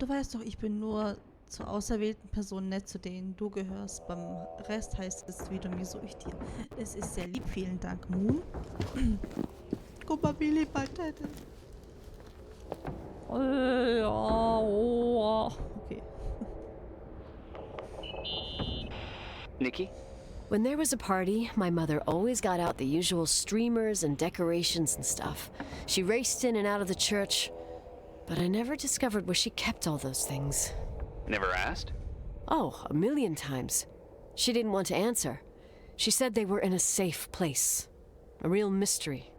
Du weißt doch, ich bin nur zur auserwählten Person nett, zu denen du gehörst. Beim Rest heißt es wieder, wieso ich dir. Es ist sehr lieb, vielen Dank, Moon. Guck mal, wie lieb mein Dad ist. Ja, oh. Okay. Nikki? When there was a party, my mother always got out the usual streamers and decorations and stuff. She raced in and out of the church, but I never discovered where she kept all those things. Never asked? Oh, a million times. She didn't want to answer. She said they were in a safe place. A real mystery.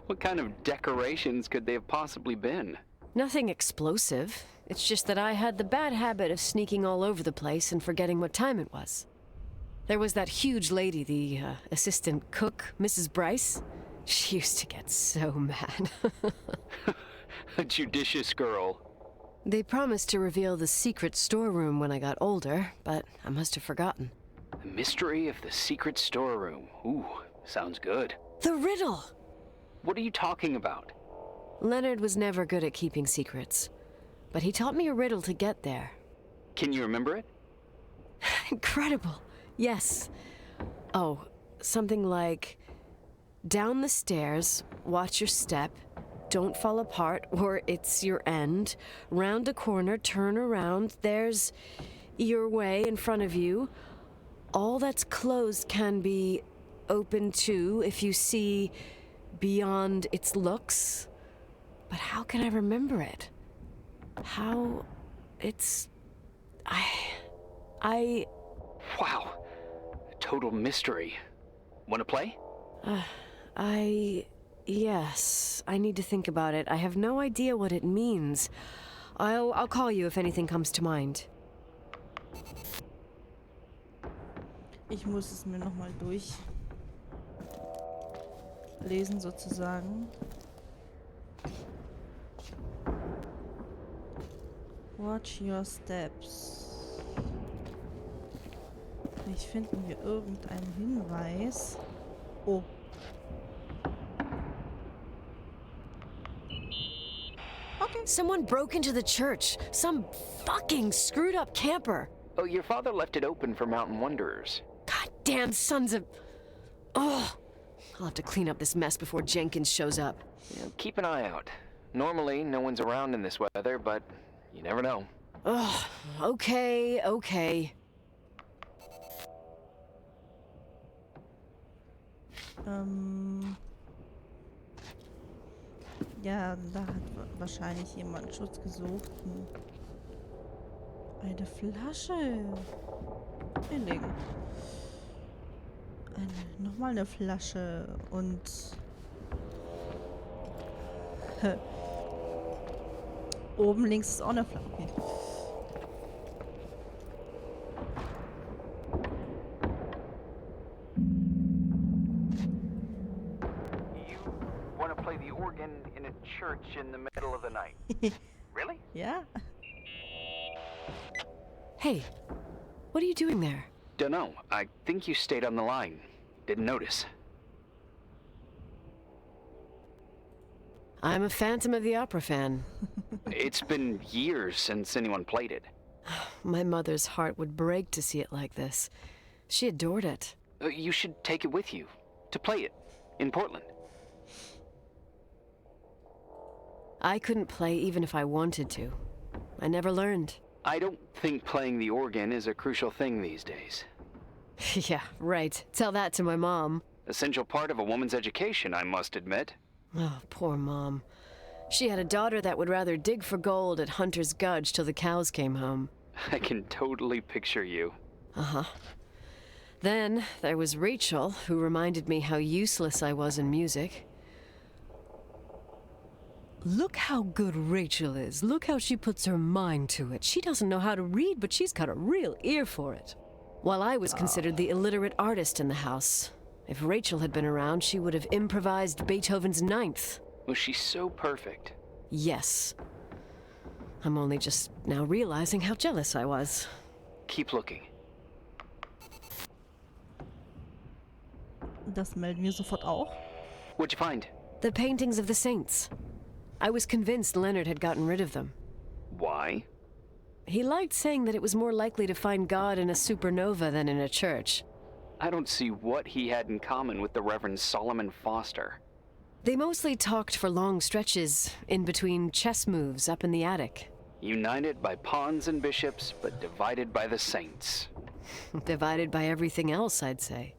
What kind of decorations could they have possibly been? Nothing explosive. It's just that I had the bad habit of sneaking all over the place and forgetting what time it was. There was that huge lady, the assistant cook, Mrs. Bryce. She used to get so mad. A judicious girl. They promised to reveal the secret storeroom when I got older, but I must have forgotten. The mystery of the secret storeroom. Ooh, sounds good. The riddle! What are you talking about? Leonard was never good at keeping secrets, but he taught me a riddle to get there. Can you remember it? Incredible. Yes. Oh, something like, down the stairs, watch your step, don't fall apart or it's your end, round a corner, turn around, there's your way in front of you. All that's closed can be open too if you see beyond its looks. But how can I remember it? How it's... I... Wow. A total mystery. Want to play? Yes, I need to think about it. I have no idea what it means. I'll call you if anything comes to mind. Ich muss es mir nochmal durchlesen sozusagen. Watch your steps. Vielleicht finden wir irgendeinen Hinweis. Oh. Okay. Someone broke into the church. Some fucking screwed up camper. Oh, your father left it open for mountain wanderers. Goddamn sons of... Oh, I'll have to clean up this mess before Jenkins shows up. Yeah, keep an eye out. Normally, no one's around in this weather, but you never know. Oh, okay. Ja, da hat wahrscheinlich jemand Schutz gesucht. Eine Flasche. Hinlegen. Nochmal eine Flasche und... Oben links ist auch eine Flasche. Okay. In a church in the middle of the night. Really? Yeah. Hey, what are you doing there? Dunno. I think you stayed on the line. Didn't notice. I'm a Phantom of the Opera fan. It's been years since anyone played it. My mother's heart would break to see it like this. She adored it. You should take it with you. To play it. In Portland. I couldn't play even if I wanted to. I never learned. I don't think playing the organ is a crucial thing these days. Yeah, right. Tell that to my mom. Essential part of a woman's education, I must admit. Oh, poor Mom. She had a daughter that would rather dig for gold at Hunter's Gulch till the cows came home. I can totally picture you. Uh-huh. Then there was Rachel, who reminded me how useless I was in music. Look how good Rachel is. Look how she puts her mind to it. She doesn't know how to read, but she's got a real ear for it. While I was considered the illiterate artist in the house. If Rachel had been around, she would have improvised Beethoven's Ninth. Was she so perfect? Yes. I'm only just now realizing how jealous I was. Keep looking. Das melden wir sofort auch. What'd you find? The paintings of the saints. I was convinced Leonard had gotten rid of them. Why? Why? He liked saying that it was more likely to find God in a supernova than in a church. I don't see what he had in common with the Reverend Solomon Foster. They mostly talked for long stretches in between chess moves up in the attic. United by pawns and bishops, but divided by the saints. Divided by everything else, I'd say.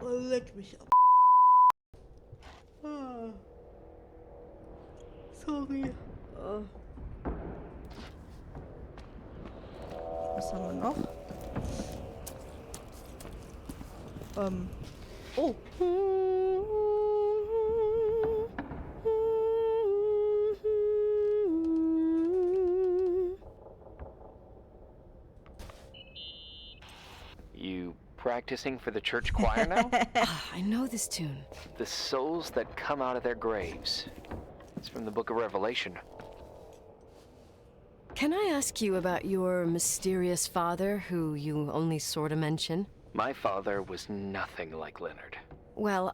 Leck mich ab. Sorry. Was haben wir noch? Oh. You practicing for the church choir now? I know this tune. The souls that come out of their graves. It's from the book of Revelation. Can I ask you about your mysterious father, who you only sort of mention? My father was nothing like Leonard. Well,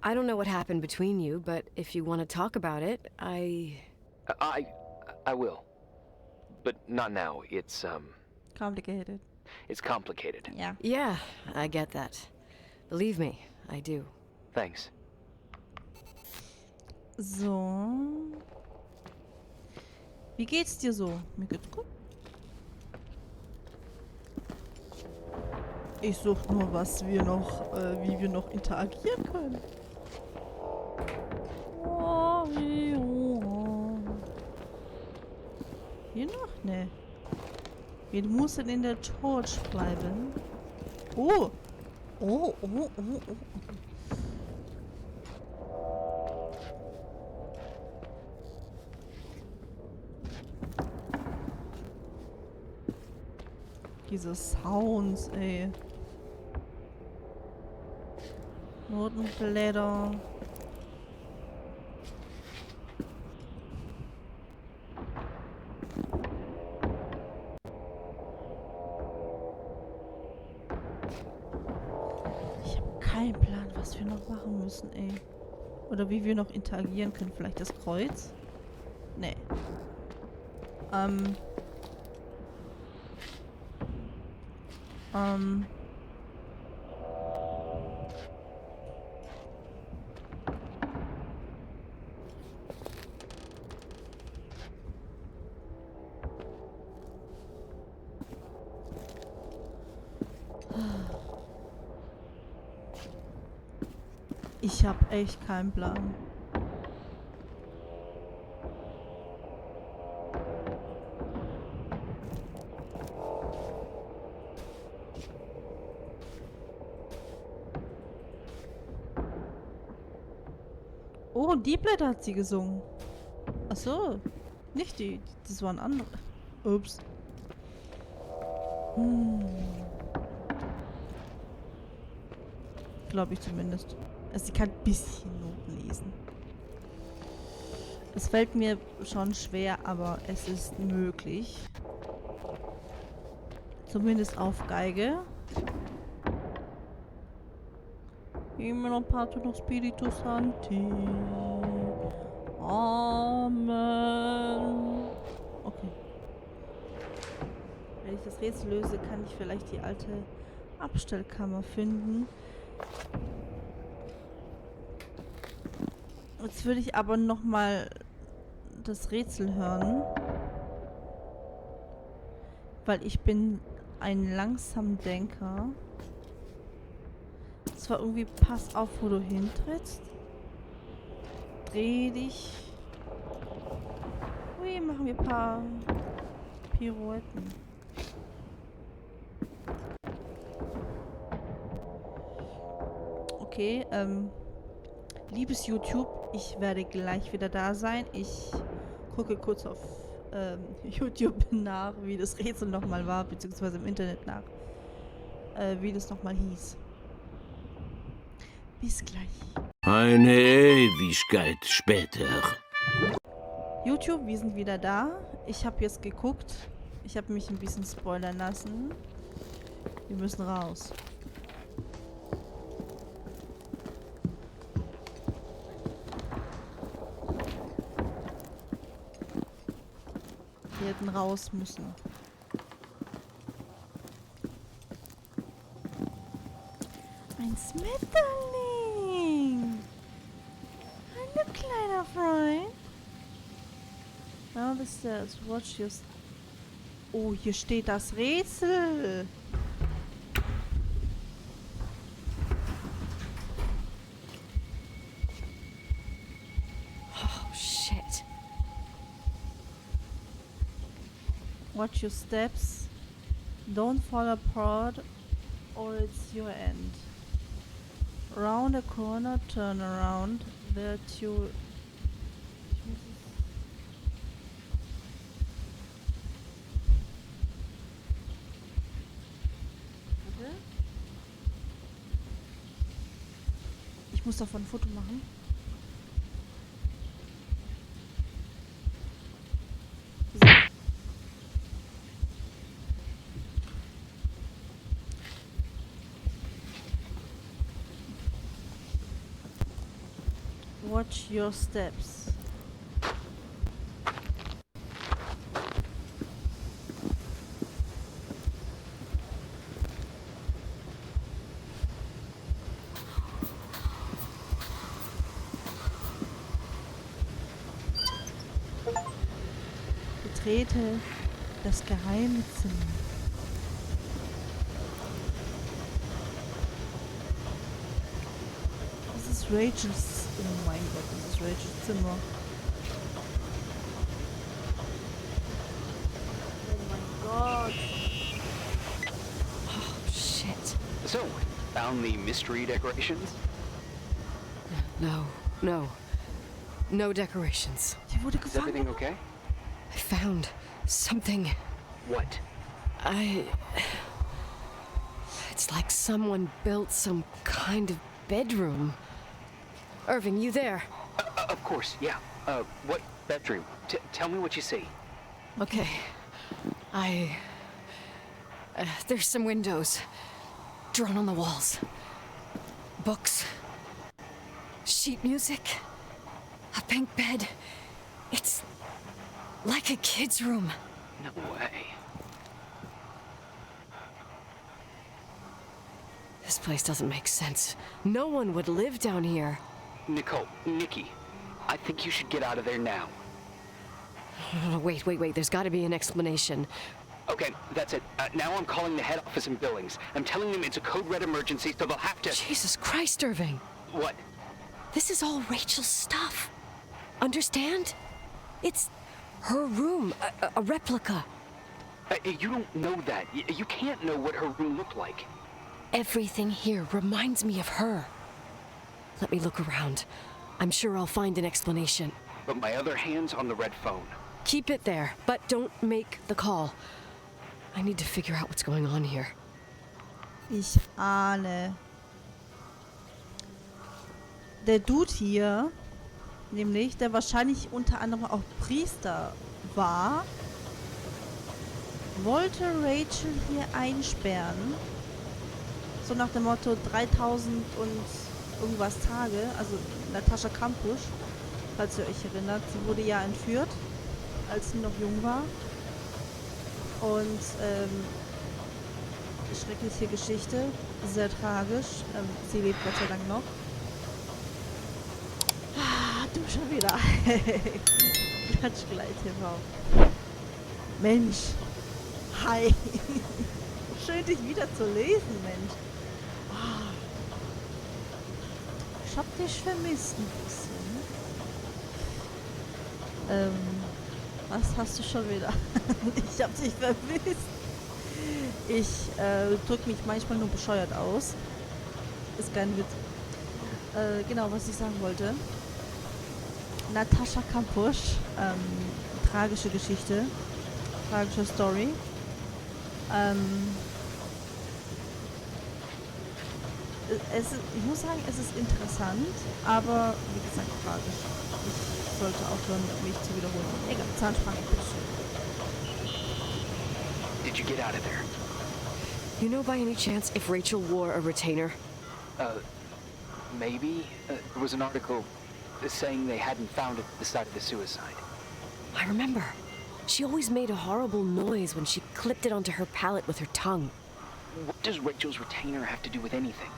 I don't know what happened between you, but if you want to talk about it, I will. But not now. It's Complicated. It's complicated. Ja. Yeah, I get that. Believe me, I do. Thanks. So. Wie geht's dir so? Mir geht's gut. Ich suche nur, was wir noch, wie wir noch interagieren können. Hier noch? Ne. Wir müssen in der Torch bleiben. Oh! Oh, oh, oh, oh. Diese Sounds, ey. Notenblätter. Ich habe keinen Plan, was wir noch machen müssen, ey. Oder wie wir noch interagieren können. Vielleicht das Kreuz? Nee. Ich hab echt keinen Plan. Oh, die Blätter hat sie gesungen. Ach so. Nicht die. Das waren andere. Ups. Glaube ich zumindest. Also sie kann ein bisschen Noten lesen. Es fällt mir schon schwer, aber es ist möglich. Zumindest auf Geige. Immer Pater noch Spiritus Sancti. Amen. Okay. Wenn ich das Rätsel löse, kann ich vielleicht die alte Abstellkammer finden. Jetzt würde ich aber noch mal das Rätsel hören. Weil ich bin ein Langsamdenker. Es war irgendwie, pass auf, wo du hintrittst. Dreh dich. Ui, machen wir ein paar Pirouetten. Okay, liebes YouTube, ich werde gleich wieder da sein. Ich gucke kurz auf YouTube nach, wie das Rätsel nochmal war, beziehungsweise im Internet nach, wie das nochmal hieß. Bis gleich. Eine Ewigkeit später. YouTube, wir sind wieder da. Ich habe jetzt geguckt. Ich habe mich ein bisschen spoilern lassen. Wir müssen raus. hinten raus müssen. Ein Schmetterling! Hallo, kleiner Freund! Now the stairs, watch your... Oh, hier steht das Rätsel! Oh, shit. Watch your steps. Don't fall apart or it's your end. Round a corner, turn around. There to... Ich muss davon ein Foto machen. So. Watch your steps. Betrete das geheime Zimmer. Das ist Rachels... Oh mein Gott, das ist Rachels Zimmer. Oh mein Gott. Oh, shit. So, found the mystery decorations? No. No decorations. Die wurde Is everything gefangen. okay? I found something. What? It's like someone built some kind of bedroom. Irving, you there? Of course, yeah. What bedroom? Tell me what you see. Okay. There's some windows drawn on the walls. Books. Sheet music. A pink bed. It's like a kid's room. No way. This place doesn't make sense. No one would live down here. Nikki, I think you should get out of there now. Wait. There's got to be an explanation. Okay, that's it. Now I'm calling the head office in Billings. I'm telling them it's a code red emergency, so they'll have to... Jesus Christ, Irving. What? This is all Rachel's stuff. Understand? It's her room, a replica. You don't know that. You can't know what her room looked like. Everything here reminds me of her. Let me look around. I'm sure I'll find an explanation. But my other hand's on the red phone. Keep it there, but don't make the call. I need to figure out what's going on here. Ich ahne. Der Dude hier, nämlich, der wahrscheinlich unter anderem auch Priester war, wollte Rachel hier einsperren. So nach dem Motto 3000 und irgendwas Tage. Also Natascha Kampusch, falls ihr euch erinnert. Sie wurde ja entführt, als sie noch jung war. Und schreckliche Geschichte. Sehr tragisch. Sie lebt Gott sei Dank noch. Ah, du schon wieder. Klatsch gleich TV. Mensch. Hi. Schön, dich wieder zu lesen, Mensch. Oh. Ich hab dich vermisst ein bisschen. Was hast du schon wieder? Ich hab dich vermisst. Ich drück mich manchmal nur bescheuert aus. Ist kein Witz. Genau, was ich sagen wollte. Natascha Kampusch. Tragische Geschichte. Tragische Story. Ich muss sagen, es ist interessant, aber wie gesagt tragisch. Ich sollte aufhören, mich zu wiederholen. Egal, Zahnspange, bitteschön. Did you get out of there? You know by any chance if Rachel wore a retainer? Maybe. There was an article saying they hadn't found it at the site of the suicide. I remember. She always made a horrible noise when she clipped it onto her palate with her tongue. What does Rachel's retainer have to do with anything?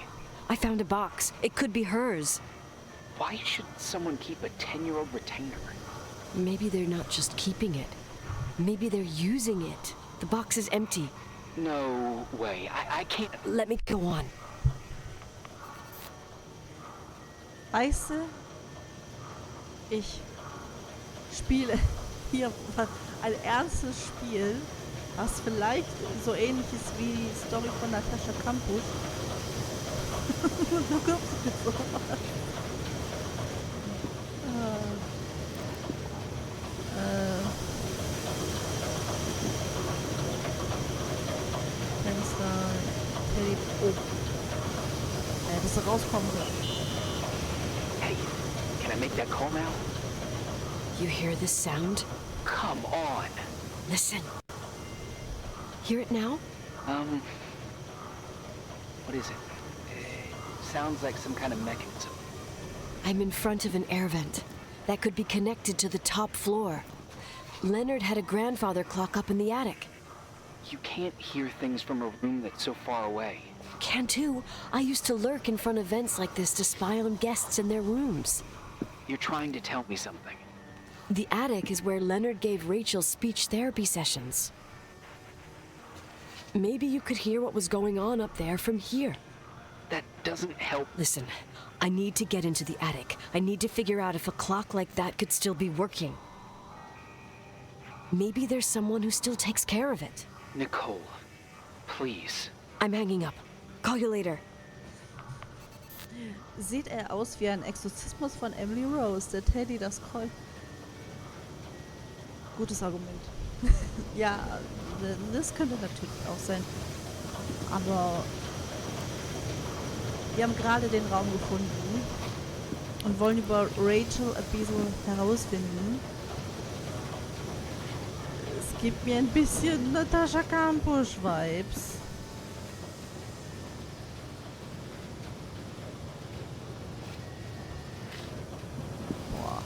I found a box. It could be hers. Why should someone keep a 10-year-old retainer? Maybe they're not just keeping it. Maybe they're using it. The box is empty. No way. I can't... Let me go on. Weißt du, ich spiele hier ein ernstes Spiel, was vielleicht so ähnlich ist wie die Story von Natascha Kampusch. Du kommst mit sowas. Fenster, Teddy, oh. Bis du rauskommen kannst. Hey, can I make that call now? You hear this sound? Come on. Listen. Hear it now? What is it? Sounds like some kind of mechanism. I'm in front of an air vent that could be connected to the top floor. Leonard had a grandfather clock up in the attic. You can't hear things from a room that's so far away. Can too. I used to lurk in front of vents like this to spy on guests in their rooms. You're trying to tell me something. The attic is where Leonard gave Rachel speech therapy sessions. Maybe you could hear what was going on up there from here. That doesn't help. Listen, I need to get into the attic. I need to figure out if a clock like that could still be working. Maybe there's someone who still takes care of it. Nicole, please. I'm hanging up. Call you later. Sieht er aus wie ein Exorzismus von Emily Rose, der Teddy das Kreuz. Gutes Argument. Ja, das könnte natürlich auch sein. Aber wir haben gerade den Raum gefunden und wollen über Rachel ein bisschen herausfinden. Es gibt mir ein bisschen Natascha Kampusch-Vibes. Boah.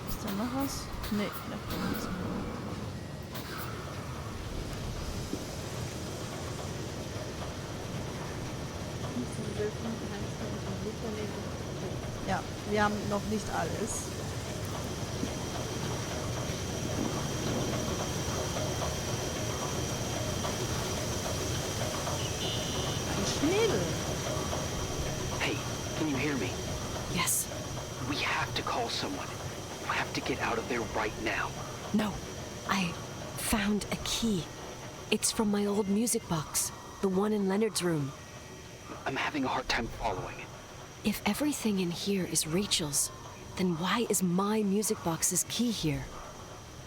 Ist da noch was? Nee, da kommt nichts mehr. Ja, wir haben noch nicht alles. Ein Schädel. Hey, can you hear me? Yes. We have to call someone. You have to get out of there right now. No. I found a key. It's from my old music box. The one in Leonard's room. I'm having a hard time following. If everything in here is Rachel's, then why is my music box's key here?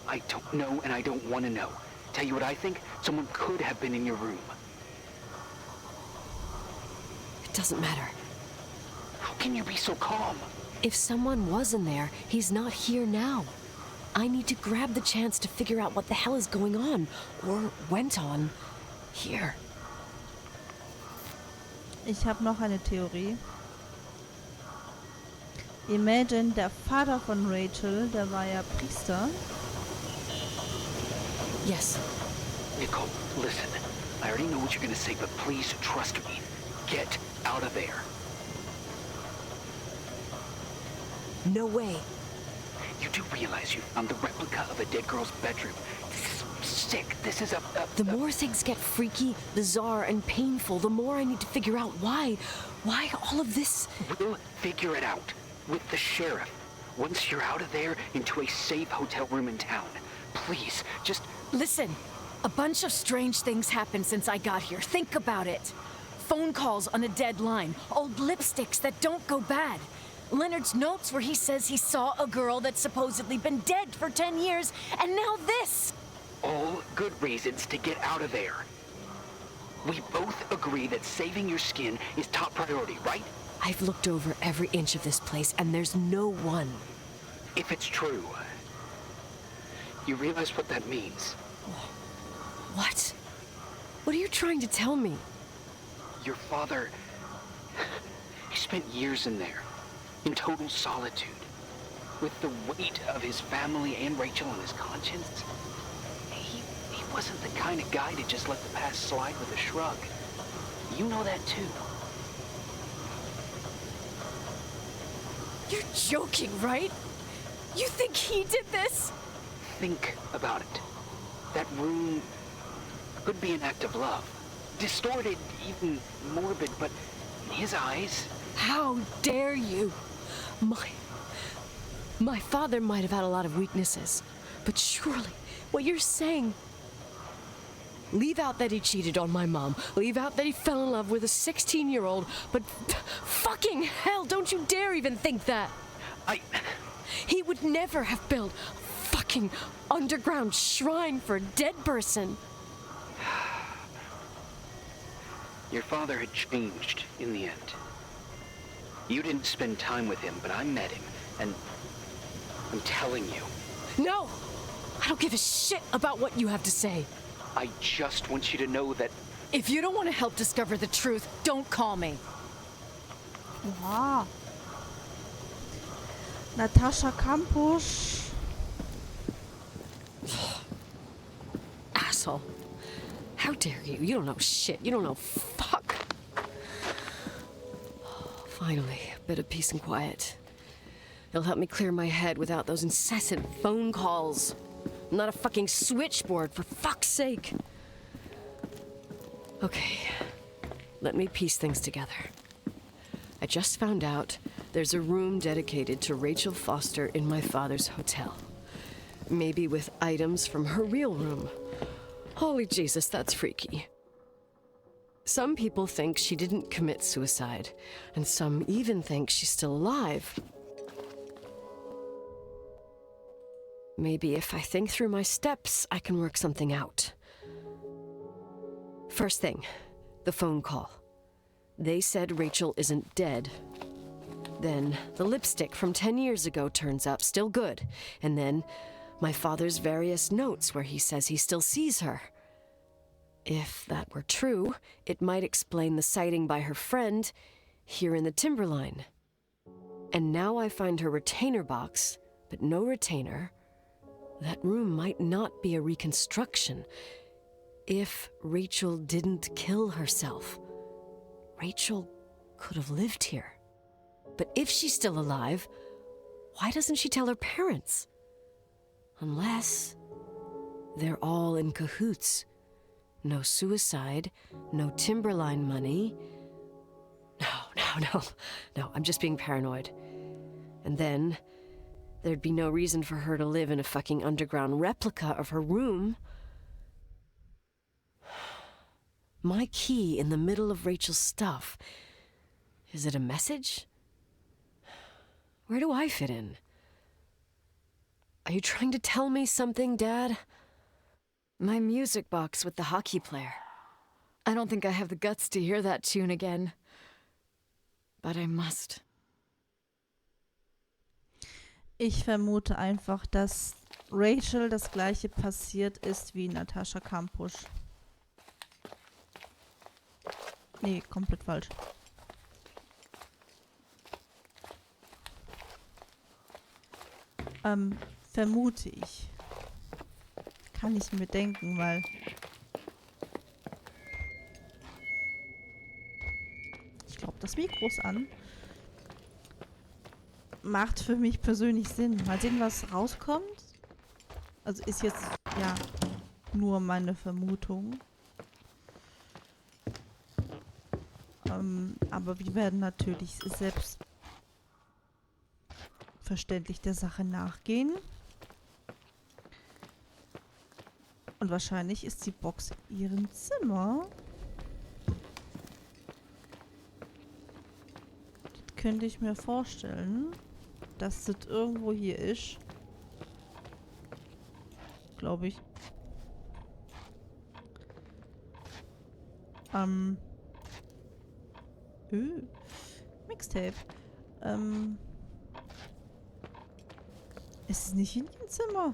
I don't know and I don't want to know. Tell you what I think? Someone could have been in your room. It doesn't matter. How can you be so calm? If someone was in there, he's not here now. I need to grab the chance to figure out what the hell is going on, or went on, here. Ich habe noch eine Theorie. Imagine, der Vater von Rachel, der war ja Priester. Yes. Nicole, listen. I already know what you're gonna say, but please trust me. Get out of there. No way. You do realize you found the replica of a dead girl's bedroom. This is sick. This is The more things get freaky, bizarre, and painful, the more I need to figure out why. Why all of this? We'll figure it out. With the sheriff. Once you're out of there, into a safe hotel room in town. Please, just... Listen, a bunch of strange things happened since I got here. Think about it. Phone calls on a dead line, old lipsticks that don't go bad. Leonard's notes where he says he saw a girl that's supposedly been dead for 10 years, and now this! All good reasons to get out of there. We both agree that saving your skin is top priority, right? I've looked over every inch of this place, and there's no one. If it's true, you realize what that means. What? What are you trying to tell me? Your father... He spent years in there, in total solitude. with the weight of his family and Rachel on his conscience. He wasn't the kind of guy to just let the past slide with a shrug. You know that too. You're joking, right? You think he did this? Think about it. That room could be an act of love. Distorted, even morbid, but in his eyes... How dare you? My father might have had a lot of weaknesses, but surely what you're saying... Leave out that he cheated on my mom. Leave out that he fell in love with a 16-year-old, but fucking hell, don't you dare even think that! He would never have built a fucking underground shrine for a dead person. Your father had changed in the end. You didn't spend time with him, but I met him, and I'm telling you. No! I don't give a shit about what you have to say. I just want you to know that... If you don't want to help discover the truth, don't call me. Wow. Natascha Kampusch. Asshole. How dare you? You don't know shit. You don't know fuck. Finally, a bit of peace and quiet. It'll help me clear my head without those incessant phone calls. I'm not a fucking switchboard, for fuck's sake. Okay, let me piece things together. I just found out there's a room dedicated to Rachel Foster in my father's hotel. Maybe with items from her real room. Holy Jesus, that's freaky. Some people think she didn't commit suicide, and some even think she's still alive. Maybe if I think through my steps, I can work something out. First thing, the phone call. They said Rachel isn't dead. Then the lipstick from 10 years ago turns up, still good. And then my father's various notes where he says he still sees her. If that were true, it might explain the sighting by her friend here in the timberline. And now I find her retainer box, but no retainer. That room might not be a reconstruction. If Rachel didn't kill herself, Rachel could have lived here. But if she's still alive, why doesn't she tell her parents? Unless they're all in cahoots. No suicide, no timberline money. No, I'm just being paranoid. And then there'd be no reason for her to live in a fucking underground replica of her room. My key in the middle of Rachel's stuff. Is it a message? Where do I fit in? Are you trying to tell me something, Dad? My music box with the hockey player. I don't think I have the guts to hear that tune again. But I must. Ich vermute einfach, dass Rachel das gleiche passiert ist wie Natascha Kampusch. Nee, komplett falsch. Vermute ich. Kann ich mir denken, weil... Ich glaube, das Mikro ist an. Macht für mich persönlich Sinn. Mal sehen, was rauskommt. Also ist jetzt ja nur meine Vermutung. Aber wir werden natürlich selbstverständlich der Sache nachgehen. Und wahrscheinlich ist die Box in ihrem Zimmer. Das könnte ich mir vorstellen, dass das irgendwo hier ist. Glaube ich. Mixtape. Es ist nicht in ihrem Zimmer.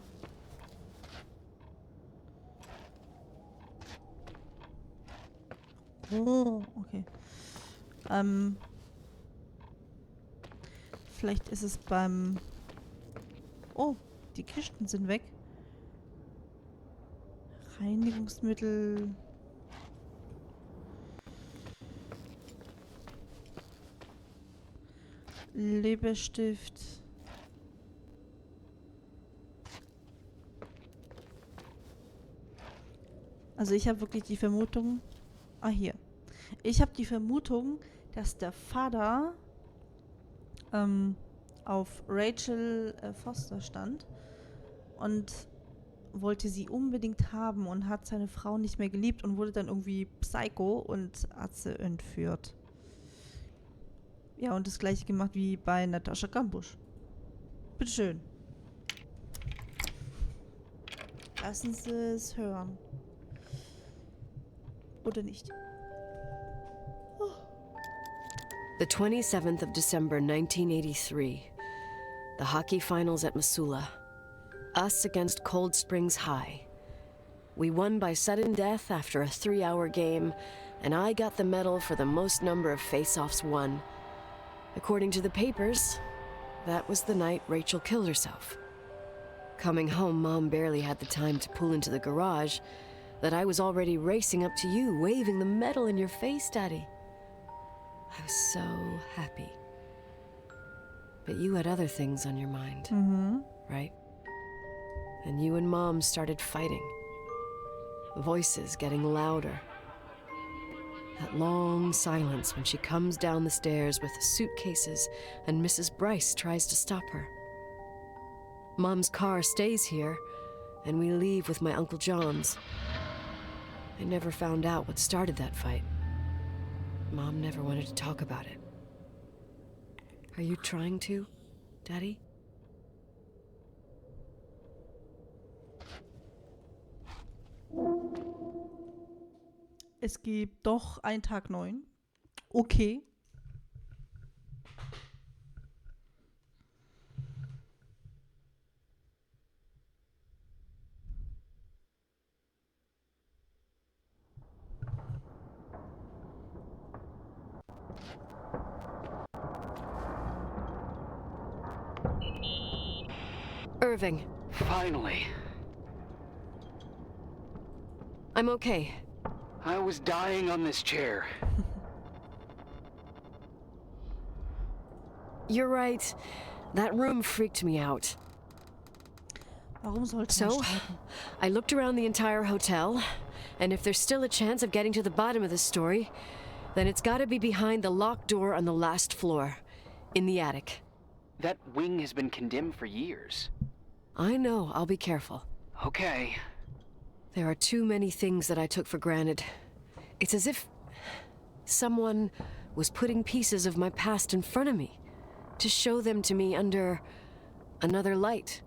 Oh, okay. Vielleicht ist es beim Oh, die Kisten sind weg. Reinigungsmittel. Lippenstift. Also ich habe wirklich die Vermutung... Ah, hier. Ich habe die Vermutung, dass der Vater auf Rachel Foster stand und wollte sie unbedingt haben und hat seine Frau nicht mehr geliebt und wurde dann irgendwie Psycho und hat sie entführt. Ja, und das gleiche gemacht wie bei Natascha Kampusch. Bitteschön. Lassen Sie es hören. Oder nicht? The 27th of December 1983. The hockey finals at Missoula. Us against Cold Springs High. We won by sudden death after a 3-hour game, and I got the medal for the most number of face-offs won. According to the papers, that was the night Rachel killed herself. Coming home, Mom barely had the time to pull into the garage that I was already racing up to you, waving the medal in your face, Daddy. I was so happy. But you had other things on your mind, right? And you and Mom started fighting. Voices getting louder. That long silence when she comes down the stairs with the suitcases and Mrs. Bryce tries to stop her. Mom's car stays here, and we leave with my Uncle John's. I never found out what started that fight. Mom never wanted to talk about it. Are you trying to, Daddy? Es gibt doch einen Tag 9. Okay. Irving. Finally. I'm okay. I was dying on this chair. You're right. That room freaked me out. Warum sollte man So, streiten? I looked around the entire hotel, and if there's still a chance of getting to the bottom of this story, then it's gotta be behind the locked door on the last floor, in the attic. That wing has been condemned for years. I know, I'll be careful. Okay. There are too many things that I took for granted. It's as if someone was putting pieces of my past in front of me to show them to me under another light.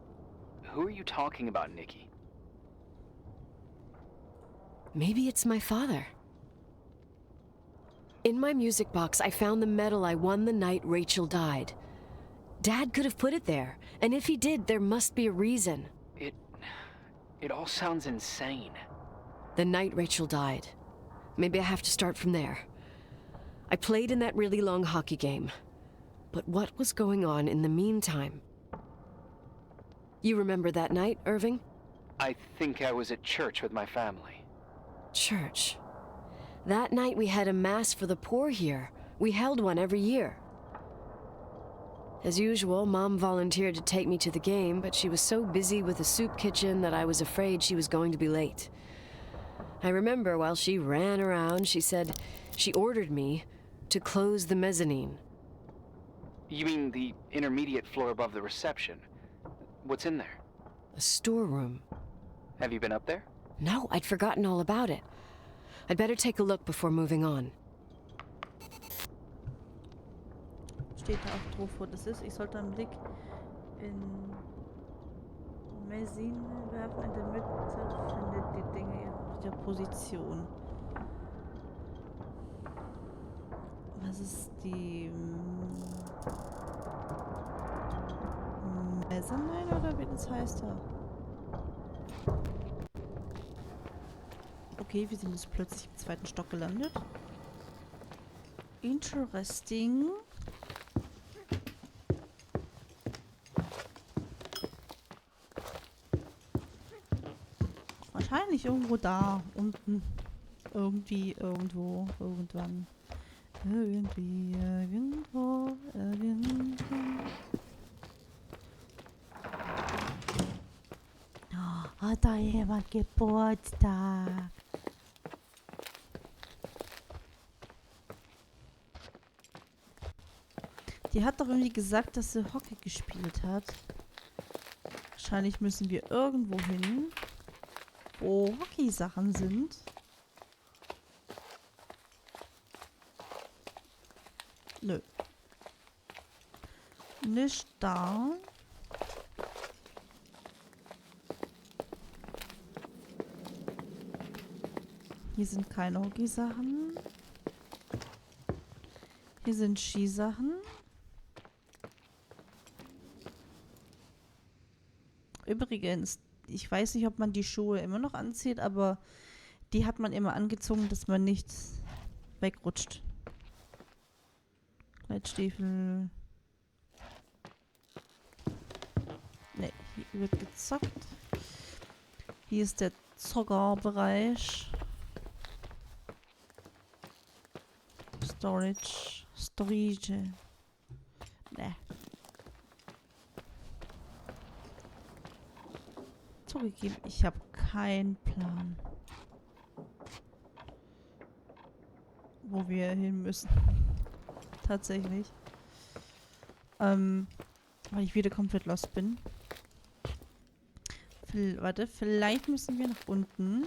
Who are you talking about, Nikki? Maybe it's my father. In my music box, I found the medal I won the night Rachel died. Dad could have put it there, and if he did, there must be a reason. It all sounds insane. The night Rachel died. Maybe I have to start from there. I played in that really long hockey game. But what was going on in the meantime? You remember that night, Irving? I think I was at church with my family. Church. That night we had a mass for the poor here. We held one every year. As usual, Mom volunteered to take me to the game, but she was so busy with the soup kitchen that I was afraid she was going to be late. I remember while she ran around, she said she ordered me to close the mezzanine. You mean the intermediate floor above the reception? What's in there? A storeroom. Have you been up there? No, I'd forgotten all about it. I'd better take a look before moving on. Steht da auch drauf, wo das ist. Ich sollte einen Blick in Mezzine werfen. In der Mitte findet die Dinge in der Position. Was ist die Mezzanine oder wie das heißt da? Okay, wir sind jetzt plötzlich im 2. Stock gelandet. Interesting. Wahrscheinlich irgendwo da. Unten. Irgendwie, irgendwo, irgendwann. Irgendwie, irgendwo, irgendwann. Oh, hat da jemand Geburtstag? Die hat doch irgendwie gesagt, dass sie Hockey gespielt hat. Wahrscheinlich müssen wir irgendwo hin, wo Hockey-Sachen sind. Nö. Nicht da. Hier sind keine Hockey-Sachen. Hier sind Skisachen. Übrigens, ich weiß nicht, ob man die Schuhe immer noch anzieht, aber die hat man immer angezogen, dass man nicht wegrutscht. Gleitstiefel. Ne, hier wird gezockt. Hier ist der Zockerbereich. Storage. Ne. Zugegeben, ich habe keinen Plan, wo wir hin müssen. Tatsächlich. Weil ich wieder komplett lost bin. Warte, vielleicht müssen wir nach unten.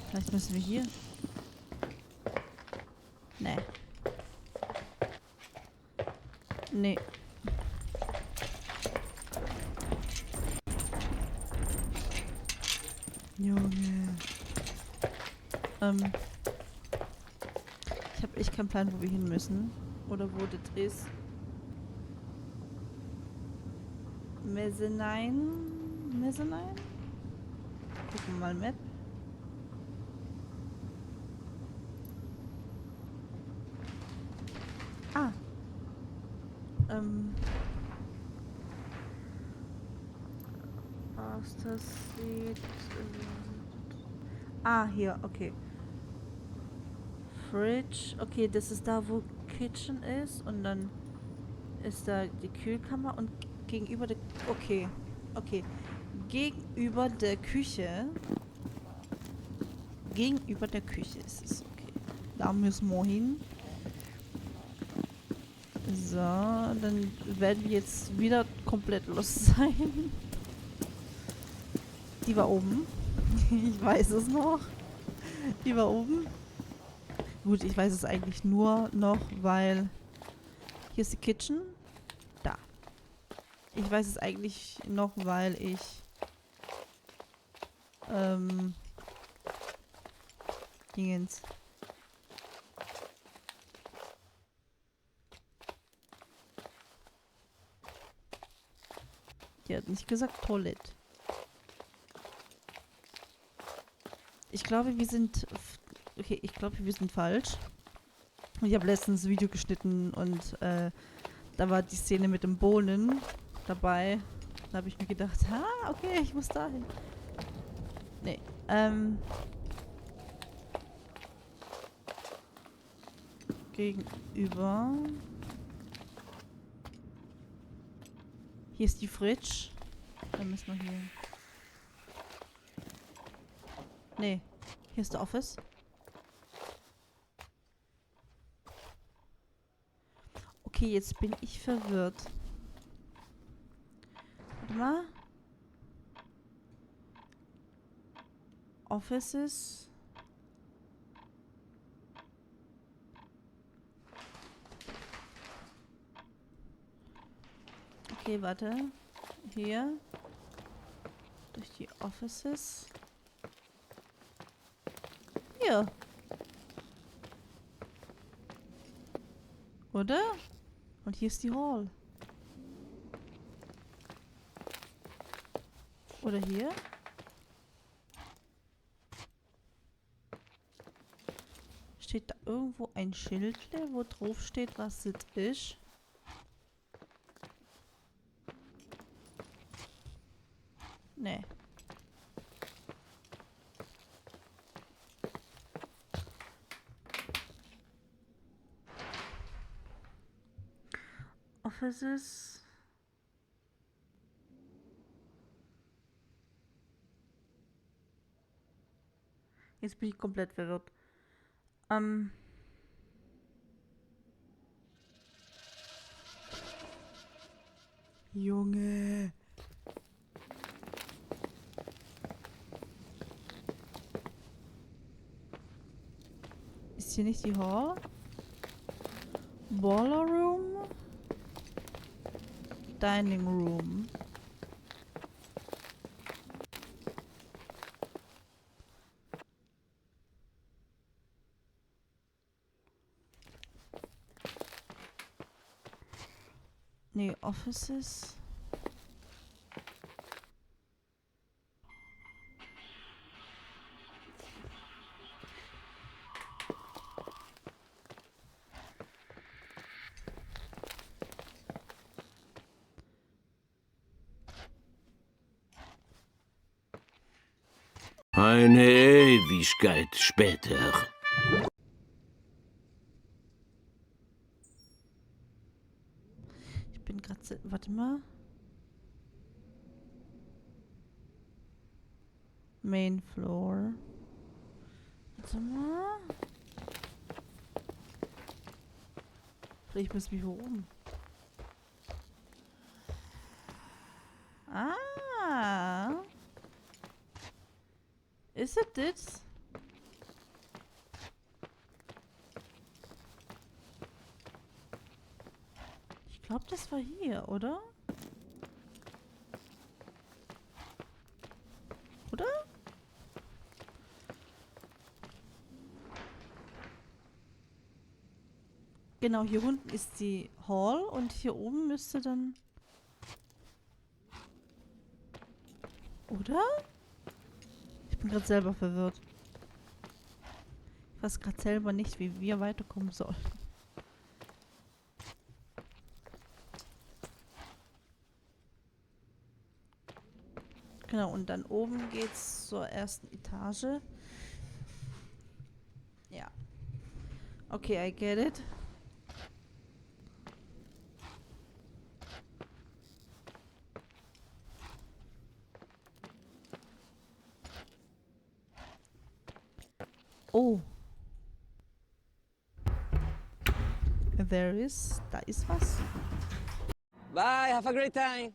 Vielleicht müssen wir hier. Nee. Nee. Junge. Ich habe echt keinen Plan, wo wir hin müssen. Oder wo das ist. Mezzanine? Gucken wir mal Map. Ah. Was das sieht. Ah, hier, okay. Fridge. Okay, das ist da, wo Kitchen ist. Und dann ist da die Kühlkammer und gegenüber der... Okay. Okay. Gegenüber der Küche. Gegenüber der Küche ist es. Okay. Da müssen wir hin. So, dann werden wir jetzt wieder komplett los sein. Die war oben. Ich weiß es noch. Die war oben. Gut, ich weiß es eigentlich nur noch, weil... Hier ist die Kitchen. Da. Ich weiß es eigentlich noch, weil ich... Dingens. Die hat nicht gesagt Toilette. Ich glaube, wir sind... Okay, ich glaube, wir sind falsch. Ich habe letztens ein Video geschnitten und da war die Szene mit dem Bohnen dabei. Da habe ich mir gedacht, okay, ich muss dahin. Nee, gegenüber. Hier ist die Fridge. Dann müssen wir hier. Nee, hier ist der Office. Okay, jetzt bin ich verwirrt. Warte mal. Offices. Okay, warte. Hier. Durch die Offices. Hier. Oder? Und hier ist die Hall. Oder hier? Steht da irgendwo ein Schildle, wo drauf steht, was das ist? Nee. Offices. Jetzt bin ich komplett verwirrt. Junge. Ist hier nicht die Hall? Boiler Room? Dining Room. Nee, Offices. Eine Ewigkeit später. Ich bin gerade... Warte mal. Main Floor. Warte mal. Vielleicht müssen wir hier oben. Ah. Ist es das? Ich glaube, das war hier, oder? Oder? Genau, hier unten ist die Hall und hier oben müsste dann... Oder? Ich bin gerade selber verwirrt. Ich weiß gerade selber nicht, wie wir weiterkommen sollen. Genau, und dann oben geht's zur ersten Etage. Ja. Okay, I get it. Oh. Da ist was. Bye, have a great time.